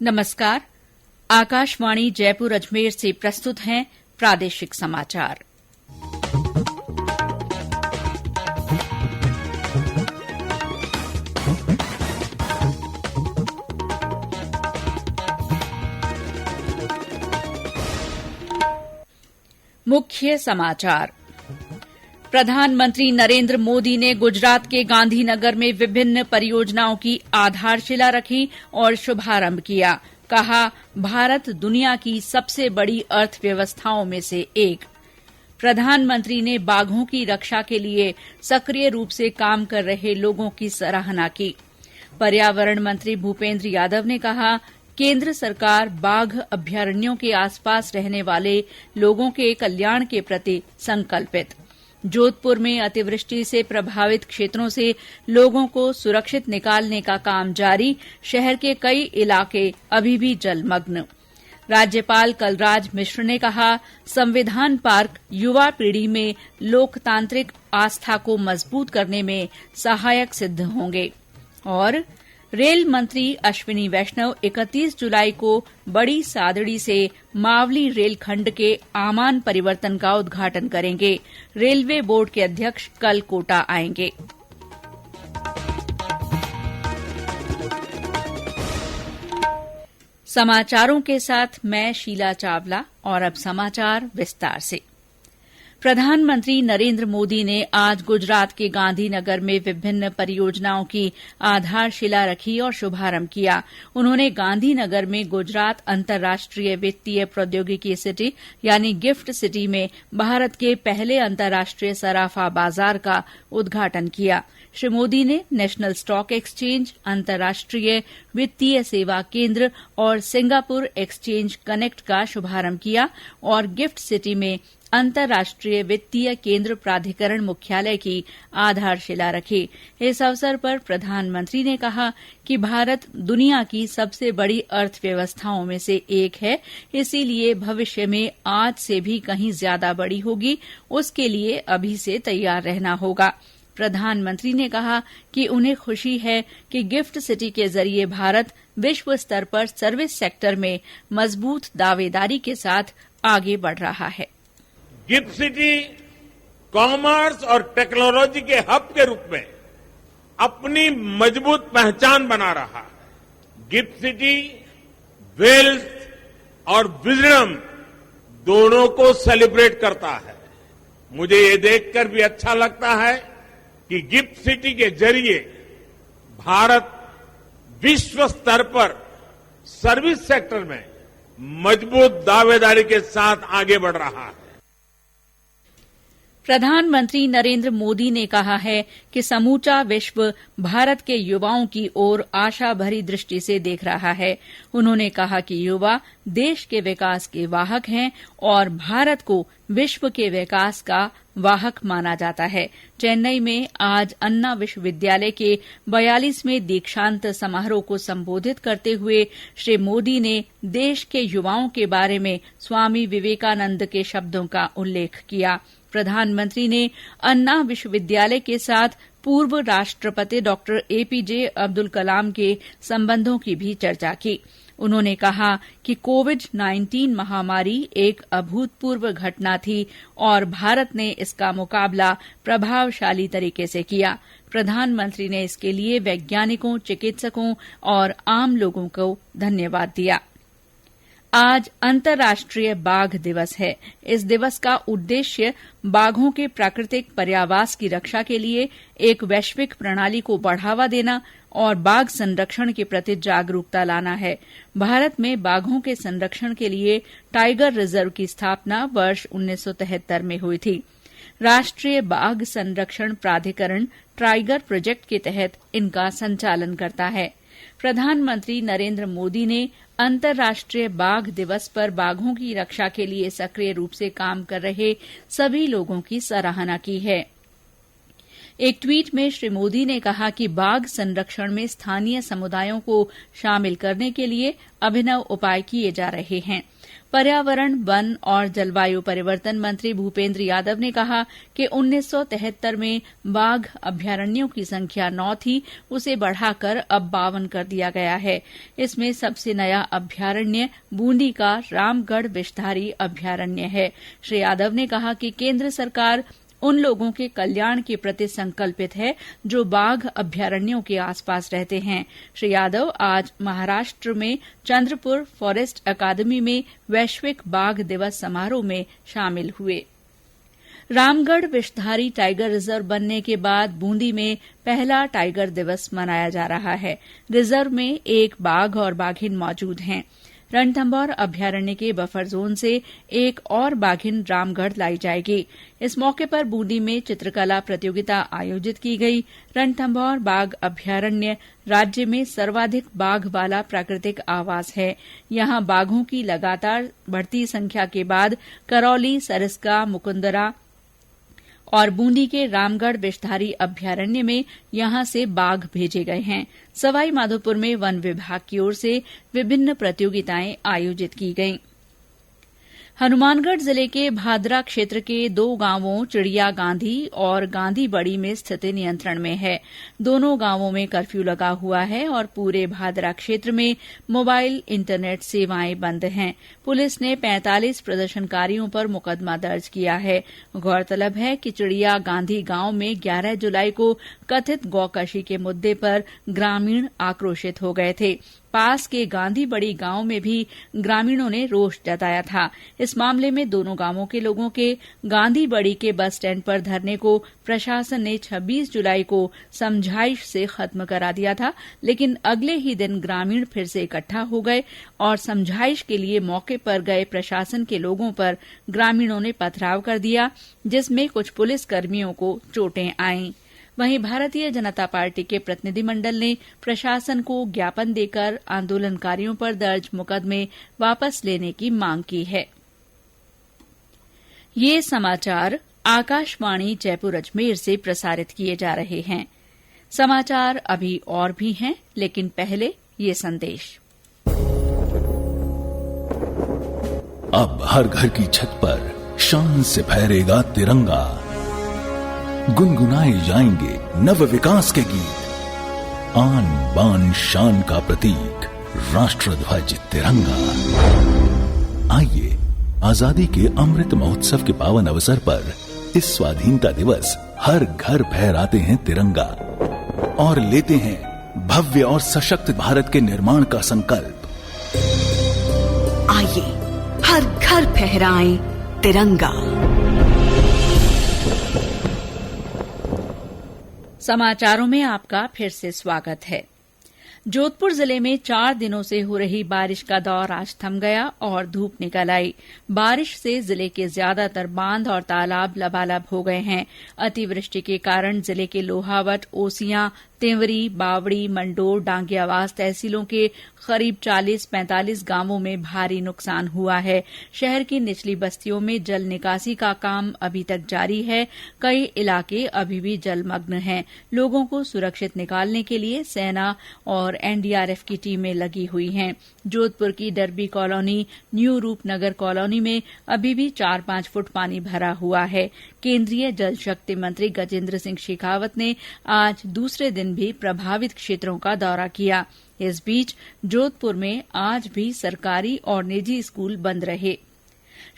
नमस्कार। आकाशवाणी जयपुर अजमेर से प्रस्तुत हैं प्रादेशिक समाचार। मुख्य समाचार। प्रधानमंत्री नरेंद्र मोदी ने गुजरात के गांधीनगर में विभिन्न परियोजनाओं की आधारशिला रखी और शुभारंभ किया। कहा, भारत दुनिया की सबसे बड़ी अर्थव्यवस्थाओं में से एक। प्रधानमंत्री ने बाघों की रक्षा के लिए सक्रिय रूप से काम कर रहे लोगों की सराहना की। पर्यावरण मंत्री भूपेंद्र यादव ने कहा, केंद्र सरकार बाघ अभयारण्यों के आसपास रहने वाले लोगों के कल्याण के प्रति संकल्पित। जोधपुर में अतिवृष्टि से प्रभावित क्षेत्रों से लोगों को सुरक्षित निकालने का काम जारी। शहर के कई इलाके अभी भी जलमग्न। राज्यपाल कलराज मिश्र ने कहा, संविधान पार्क युवा पीढ़ी में लोकतांत्रिक आस्था को मजबूत करने में सहायक सिद्ध होंगे। और रेल मंत्री अश्विनी वैष्णव 31 जुलाई को बड़ी सादड़ी से मावली रेलखंड के आमान परिवर्तन का उद्घाटन करेंगे। रेलवे बोर्ड के अध्यक्ष कल कोटा आएंगे। समाचारों के साथ मैं शीला चावला और अब समाचार विस्तार से। प्रधानमंत्री नरेंद्र मोदी ने आज गुजरात के गांधीनगर में विभिन्न परियोजनाओं की आधारशिला रखी और शुभारंभ किया। उन्होंने गांधीनगर में गुजरात अंतर्राष्ट्रीय वित्तीय प्रौद्योगिकी सिटी यानी गिफ्ट सिटी में भारत के पहले अंतर्राष्ट्रीय सराफा बाजार का उद्घाटन किया। श्री मोदी ने नेशनल स्टॉक एक्सचेंज, अंतर्राष्ट्रीय वित्तीय सेवा केंद्र और सिंगापुर एक्सचेंज कनेक्ट का शुभारंभ किया और गिफ्ट सिटी में अंतर्राष्ट्रीय वित्तीय केंद्र प्राधिकरण मुख्यालय की आधारशिला रखी। इस अवसर पर प्रधानमंत्री ने कहा कि भारत दुनिया की सबसे बड़ी अर्थव्यवस्थाओं में से एक है, इसीलिए भविष्य में आज से भी कहीं ज्यादा बड़ी होगी। उसके लिए अभी से तैयार रहना होगा। प्रधानमंत्री ने कहा कि उन्हें खुशी है कि गिफ्ट सिटी के जरिए भारत विश्व स्तर पर सर्विस सेक्टर में मजबूत दावेदारी के साथ आगे बढ़ रहा है। गिफ्ट सिटी कॉमर्स और टेक्नोलॉजी के हब के रूप में अपनी मजबूत पहचान बना रहा है। गिफ्ट सिटी वेल्थ और विजडम दोनों को सेलिब्रेट करता है। मुझे ये देखकर भी अच्छा लगता है कि गिफ्ट सिटी के जरिए भारत विश्व स्तर पर सर्विस सेक्टर में मजबूत दावेदारी के साथ आगे बढ़ रहा है। प्रधानमंत्री नरेंद्र मोदी ने कहा है कि समूचा विश्व भारत के युवाओं की ओर आशा भरी दृष्टि से देख रहा है। उन्होंने कहा कि युवा देश के विकास के वाहक हैं और भारत को विश्व के विकास का वाहक माना जाता है। चेन्नई में आज अन्ना विश्वविद्यालय के 42वें दीक्षांत समारोह को संबोधित करते हुए श्री मोदी ने देश के युवाओं के बारे में स्वामी विवेकानंद के शब्दों का उल्लेख किया। प्रधानमंत्री ने अन्ना विश्वविद्यालय के साथ पूर्व राष्ट्रपति डॉक्टर एपीजे अब्दुल कलाम के संबंधों की भी चर्चा की। उन्होंने कहा कि कोविड-19 महामारी एक अभूतपूर्व घटना थी और भारत ने इसका मुकाबला प्रभावशाली तरीके से किया। प्रधानमंत्री ने इसके लिए वैज्ञानिकों, चिकित्सकों और आम लोगों को धन्यवाद दिया। आज अंतर्राष्ट्रीय बाघ दिवस है। इस दिवस का उद्देश्य बाघों के प्राकृतिक पर्यावास की रक्षा के लिए एक वैश्विक प्रणाली को बढ़ावा देना और बाघ संरक्षण के प्रति जागरूकता लाना है। भारत में बाघों के संरक्षण के लिए टाइगर रिजर्व की स्थापना वर्ष 1973 में हुई थी। राष्ट्रीय बाघ संरक्षण प्राधिकरण टाइगर प्रोजेक्ट के तहत इनका संचालन करता है। प्रधानमंत्री नरेंद्र मोदी ने अंतर्राष्ट्रीय बाघ दिवस पर बाघों की रक्षा के लिए सक्रिय रूप से काम कर रहे सभी लोगों की सराहना की है। एक ट्वीट में श्री मोदी ने कहा कि बाघ संरक्षण में स्थानीय समुदायों को शामिल करने के लिए अभिनव उपाय किए जा रहे हैं। पर्यावरण, वन और जलवायु परिवर्तन मंत्री भूपेन्द्र यादव ने कहा कि 1973 में बाघ अभ्यारण्यों की संख्या 9 थी, उसे बढ़ाकर अब 52 कर दिया गया है। इसमें सबसे नया अभ्यारण्य बूंदी का रामगढ़ विषधारी अभ्यारण्य है। श्री यादव ने कहा कि केंद्र सरकार उन लोगों के कल्याण के प्रति संकल्पित है जो बाघ अभ्यारण्यों के आसपास रहते हैं। श्री यादव आज महाराष्ट्र में चंद्रपुर फॉरेस्ट अकादमी में वैश्विक बाघ दिवस समारोह में शामिल हुए। रामगढ़ विषधारी टाइगर रिजर्व बनने के बाद बूंदी में पहला टाइगर दिवस मनाया जा रहा है। रिजर्व में एक बाघ और बाघिन मौजूद हैं। रणथंभौर अभ्यारण्य के बफर जोन से एक और बाघिन रामगढ़ लाई जाएगी। इस मौके पर बूंदी में चित्रकला प्रतियोगिता आयोजित की गई। रणथंभौर बाघ अभ्यारण्य राज्य में सर्वाधिक बाघ वाला प्राकृतिक आवास है। यहां बाघों की लगातार बढ़ती संख्या के बाद करौली, सरिस्का, मुकुंदरा और बूंदी के रामगढ़ विषधारी अभ्यारण्य में यहां से बाघ भेजे गए हैं। सवाई माधोपुर में वन विभाग की ओर से विभिन्न प्रतियोगिताएं आयोजित की गईं। हनुमानगढ़ जिले के भादरा क्षेत्र के 2 गांवों चिड़िया गांधी और गांधी बड़ी में स्थिति नियंत्रण में है। दोनों गांवों में कर्फ्यू लगा हुआ है और पूरे भादरा क्षेत्र में मोबाइल इंटरनेट सेवाएं बंद हैं। पुलिस ने 45 प्रदर्शनकारियों पर मुकदमा दर्ज किया है। गौरतलब है कि चिड़िया गांधी गांव में 11 जुलाई को कथित गौकशी के मुद्दे पर ग्रामीण आक्रोशित हो गए थे। पास के गांधी बड़ी गांव में भी ग्रामीणों ने रोष जताया था। इस मामले में दोनों गांवों के लोगों के गांधी बड़ी के बस स्टैंड पर धरने को प्रशासन ने 26 जुलाई को समझाइश से खत्म करा दिया था, लेकिन अगले ही दिन ग्रामीण फिर से इकट्ठा हो गए और समझाइश के लिए मौके पर गए प्रशासन के लोगों पर ग्रामीणों ने पथराव कर दिया, जिसमें कुछ पुलिसकर्मियों को चोटें आईं। वहीं भारतीय जनता पार्टी के प्रतिनिधिमंडल ने प्रशासन को ज्ञापन देकर आंदोलनकारियों पर दर्ज मुकदमे वापस लेने की मांग की है। ये समाचार आकाशवाणी जयपुर अजमेर से प्रसारित किए जा रहे हैं। समाचार अभी और भी हैं, लेकिन पहले ये संदेश। अब हर घर की छत पर शान से फहरेगा तिरंगा, गुनगुनाए जाएंगे नव विकास के गीत। आन बान शान का प्रतीक राष्ट्रध्वज तिरंगा। आइए आजादी के अमृत महोत्सव के पावन अवसर पर इस स्वाधीनता दिवस हर घर फहराते हैं तिरंगा और लेते हैं भव्य और सशक्त भारत के निर्माण का संकल्प। आइए हर घर फहराएं तिरंगा। समाचारों में आपका फिर से स्वागत है। जोधपुर जिले में 4 दिनों से हो रही बारिश का दौर आज थम गया और धूप निकल आई। बारिश से जिले के ज्यादातर बांध और तालाब लबालब हो गए हैं। अतिवृष्टि के कारण जिले के लोहावट, ओसियां, तेवरी, बावड़ी, मंडोर, डांगियावास तहसीलों के करीब 40-45 गांवों में भारी नुकसान हुआ है। शहर की निचली बस्तियों में जल निकासी का काम अभी तक जारी है। कई इलाके अभी भी जलमग्न हैं। लोगों को सुरक्षित निकालने के लिए सेना और एनडीआरएफ की टीमें लगी हुई हैं। जोधपुर की Derby colony, new Rupnagar colony में अभी भी 4-5 फुट पानी भरा हुआ है। केंद्रीय जल शक्ति मंत्री गजेंद्र सिंह शेखावत ने आज दूसरे दिन भी प्रभावित क्षेत्रों का दौरा किया। इस बीच जोधपुर में आज भी सरकारी और निजी स्कूल बंद रहे।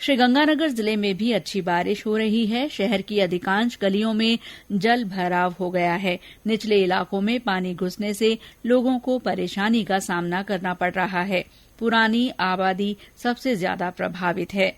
श्रीगंगानगर जिले में भी अच्छी बारिश हो रही है। शहर की अधिकांश गलियों में जल भराव हो गया है। निचले इलाकों में पानी घुसने से लोगों को परेशानी का सामना करना पड़ रहा है। पुरानी आबादी सबसे ज्यादा प्रभावित है।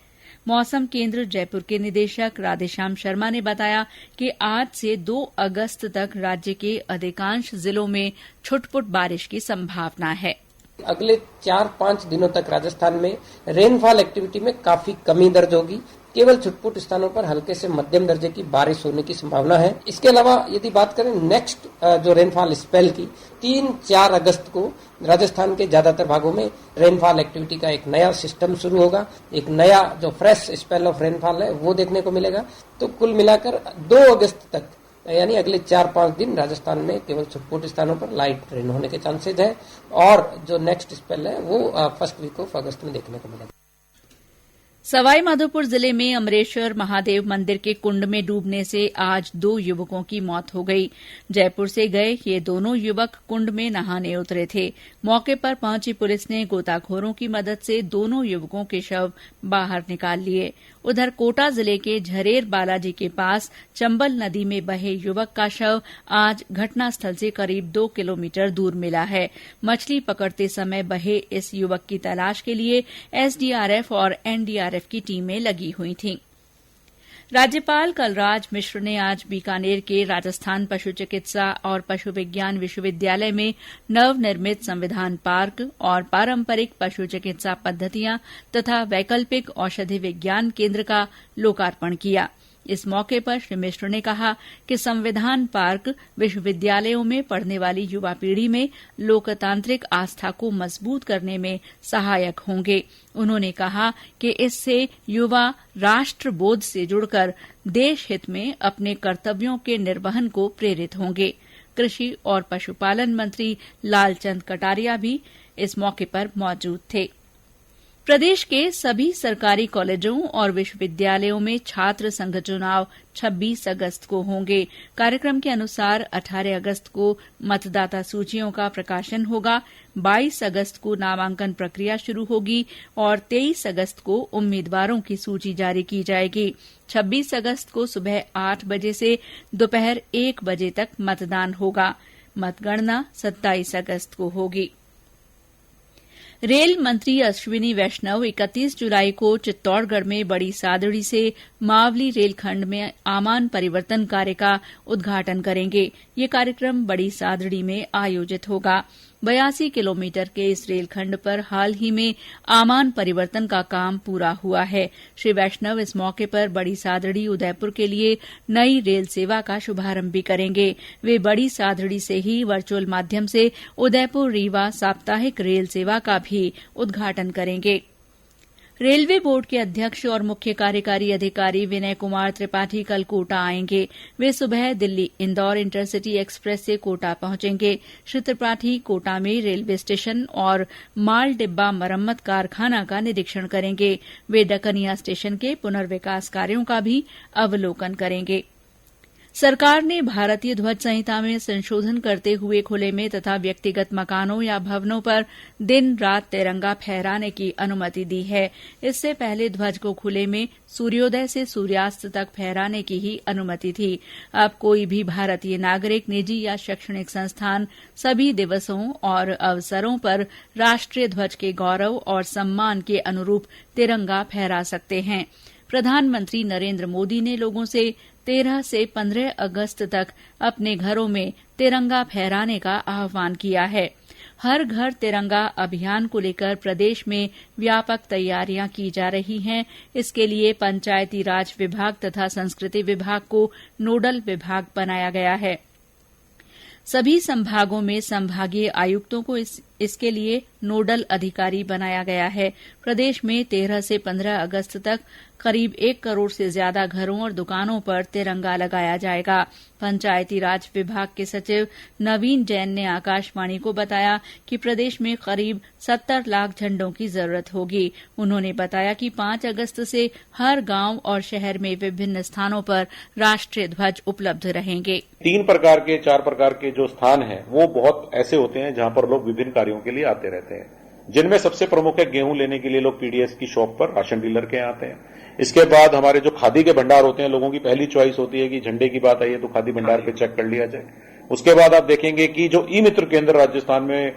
मौसम केंद्र जयपुर के निदेशक राधेश्याम शर्मा ने बताया कि आज से 2 अगस्त तक राज्य के अधिकांश जिलों में छुटपुट बारिश की संभावना है। अगले 4-5 दिनों तक राजस्थान में रेनफॉल एक्टिविटी में काफी कमी दर्ज होगी। केवल छुटपुट स्थानों पर हल्के से मध्यम दर्जे की बारिश होने की संभावना है। इसके अलावा यदि बात करें नेक्स्ट जो रेनफॉल स्पेल की 3-4 अगस्त को राजस्थान के ज्यादातर भागों में रेनफॉल एक्टिविटी का एक नया सिस्टम शुरू होगा। एक नया जो फ्रेश स्पेल ऑफ रेनफॉल है वो देखने को मिलेगा। तो कुल मिलाकर 2 अगस्त तक यानी अगले 4-5 दिन राजस्थान में केवल छुटपुट स्थानों पर लाइट रेन होने के चांसेज है और जो नेक्स्ट स्पेल है वो फर्स्ट वीक ऑफ अगस्त में देखने को मिलेगा। सवाईमाधोपुर जिले में अमरेश्वर महादेव मंदिर के कुंड में डूबने से आज 2 युवकों की मौत हो गई। जयपुर से गए ये दोनों युवक कुंड में नहाने उतरे थे। मौके पर पहुंची पुलिस ने गोताखोरों की मदद से दोनों युवकों के शव बाहर निकाल लिए। उधर कोटा जिले के झरेर बालाजी के पास चंबल नदी में बहे युवक का शव आज घटनास्थल से करीब 2 किलोमीटर दूर मिला है। मछली पकड़ते समय बहे इस युवक की तलाश के लिए एसडीआरएफ और एनडीआरएफ की टीमें लगी हुई थीं। राज्यपाल कलराज मिश्र ने आज बीकानेर के राजस्थान पशु चिकित्सा और पशु विज्ञान विश्वविद्यालय में नवनिर्मित संविधान पार्क और पारंपरिक पशु चिकित्सा पद्धतियां तथा वैकल्पिक औषधि विज्ञान केंद्र का लोकार्पण किया। इस मौके पर श्री मिश्र ने कहा कि संविधान पार्क विश्वविद्यालयों में पढ़ने वाली युवा पीढ़ी में लोकतांत्रिक आस्था को मजबूत करने में सहायक होंगे। उन्होंने कहा कि इससे युवा राष्ट्रबोध से जुड़कर देश हित में अपने कर्तव्यों के निर्वहन को प्रेरित होंगे। कृषि और पशुपालन मंत्री लालचंद कटारिया भी इस मौके पर मौजूद थे। प्रदेश के सभी सरकारी कॉलेजों और विश्वविद्यालयों में छात्र संघ चुनाव 26 अगस्त को होंगे। कार्यक्रम के अनुसार 18 अगस्त को मतदाता सूचियों का प्रकाशन होगा, 22 अगस्त को नामांकन प्रक्रिया शुरू होगी और 23 अगस्त को उम्मीदवारों की सूची जारी की जाएगी। 26 अगस्त को सुबह 8 बजे से दोपहर 1 बजे तक मतदान होगा। मतगणना 27 अगस्त को होगी। रेल मंत्री अश्विनी वैष्णव 31 जुलाई को चित्तौड़गढ़ में बड़ी सादड़ी से मावली रेलखंड में आमान परिवर्तन कार्य का उद्घाटन करेंगे। ये कार्यक्रम बड़ी सादड़ी में आयोजित होगा। 82 किलोमीटर के इस रेलखंड पर हाल ही में आमान परिवर्तन का काम पूरा हुआ है। श्री वैष्णव इस मौके पर बड़ी सादड़ी उदयपुर के लिए नई रेल सेवा का शुभारंभ भी करेंगे। वे बड़ी सादड़ी से ही वर्चुअल माध्यम से उदयपुर रीवा साप्ताहिक रेल सेवा का भी उद्घाटन करेंगे। रेलवे बोर्ड के अध्यक्ष और मुख्य कार्यकारी अधिकारी विनय कुमार त्रिपाठी कल कोटा आएंगे। वे सुबह दिल्ली इंदौर इंटरसिटी एक्सप्रेस से कोटा पहुंचेंगे। श्री त्रिपाठी कोटा में रेलवे स्टेशन और माल डिब्बा मरम्मत कारखाना का निरीक्षण करेंगे। वे डकनिया स्टेशन के पुनर्विकास कार्यों का भी अवलोकन करेंगे। सरकार ने भारतीय ध्वज संहिता में संशोधन करते हुए खुले में तथा व्यक्तिगत मकानों या भवनों पर दिन रात तिरंगा फहराने की अनुमति दी है। इससे पहले ध्वज को खुले में सूर्योदय से सूर्यास्त तक फहराने की ही अनुमति थी। अब कोई भी भारतीय नागरिक, निजी या शैक्षणिक संस्थान सभी दिवसों और अवसरों पर राष्ट्रीय ध्वज के गौरव और सम्मान के अनुरूप तिरंगा फहरा सकते हैं। प्रधानमंत्री नरेंद्र मोदी ने लोगों से 13 से 15 अगस्त तक अपने घरों में तिरंगा फहराने का आह्वान किया है। हर घर तिरंगा अभियान को लेकर प्रदेश में व्यापक तैयारियां की जा रही हैं। इसके लिए पंचायती राज विभाग तथा संस्कृति विभाग को नोडल विभाग बनाया गया है। सभी संभागों में संभागीय आयुक्तों को इसके लिए नोडल अधिकारी बनाया गया है। प्रदेश में 13 से 15 अगस्त तक करीब 1 करोड़ से ज्यादा घरों और दुकानों पर तिरंगा लगाया जाएगा। पंचायती राज विभाग के सचिव नवीन जैन ने आकाशवाणी को बताया कि प्रदेश में करीब 70 लाख झंडों की जरूरत होगी। उन्होंने बताया कि 5 अगस्त से हर गांव और शहर में विभिन्न स्थानों पर राष्ट्रीय ध्वज उपलब्ध रहेंगे। 3 प्रकार के 4 प्रकार के जो स्थान हैं वो बहुत ऐसे होते हैं जहां पर लोग विभिन्न कार्यों के लिए आते रहते हैं, जिनमें सबसे प्रमुख है गेहूं लेने के लिए लोग पीडीएस की शॉप पर राशन डीलर के यहाँ आते हैं। इसके बाद हमारे जो खादी के भंडार होते हैं, लोगों की पहली चॉइस होती है कि झंडे की बात आई है तो खादी भंडार पे चेक कर लिया जाए। उसके बाद आप देखेंगे कि जो ई मित्र केंद्र राजस्थान में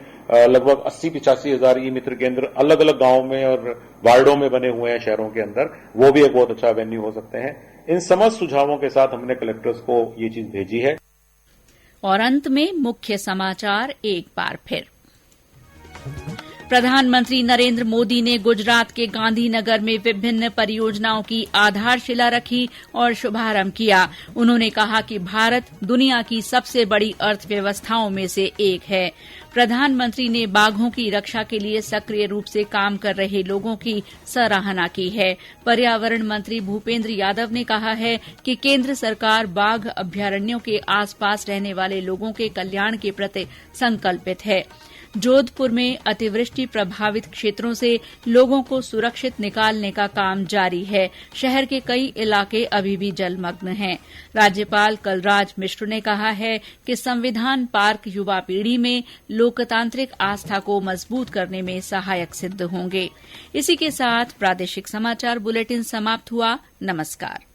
लगभग 80-85 हजार ई मित्र केंद्र अलग अलग गांवों में और वार्डों में बने हुए हैं शहरों के अंदर, वो भी एक बहुत अच्छा वेन्यू हो सकते हैं। इन समस्त सुझावों के साथ हमने कलेक्टर्स को ये चीज भेजी है। और अंत में मुख्य समाचार एक बार फिर। प्रधानमंत्री नरेंद्र मोदी ने गुजरात के गांधीनगर में विभिन्न परियोजनाओं की आधारशिला रखी और शुभारंभ किया। उन्होंने कहा कि भारत दुनिया की सबसे बड़ी अर्थव्यवस्थाओं में से एक है। प्रधानमंत्री ने बाघों की रक्षा के लिए सक्रिय रूप से काम कर रहे लोगों की सराहना की है। पर्यावरण मंत्री भूपेंद्र यादव ने कहा है कि केंद्र सरकार बाघ अभ्यारण्यों के आसपास रहने वाले लोगों के कल्याण के प्रति संकल्पित है। जोधपुर में अतिवृष्टि प्रभावित क्षेत्रों से लोगों को सुरक्षित निकालने का काम जारी है। शहर के कई इलाके अभी भी जलमग्न हैं। राज्यपाल कलराज मिश्र ने कहा है कि संविधान पार्क युवा पीढ़ी में लोकतांत्रिक आस्था को मजबूत करने में सहायक सिद्ध होंगे। इसी के साथ प्रादेशिक समाचार बुलेटिन समाप्त हुआ। नमस्कार।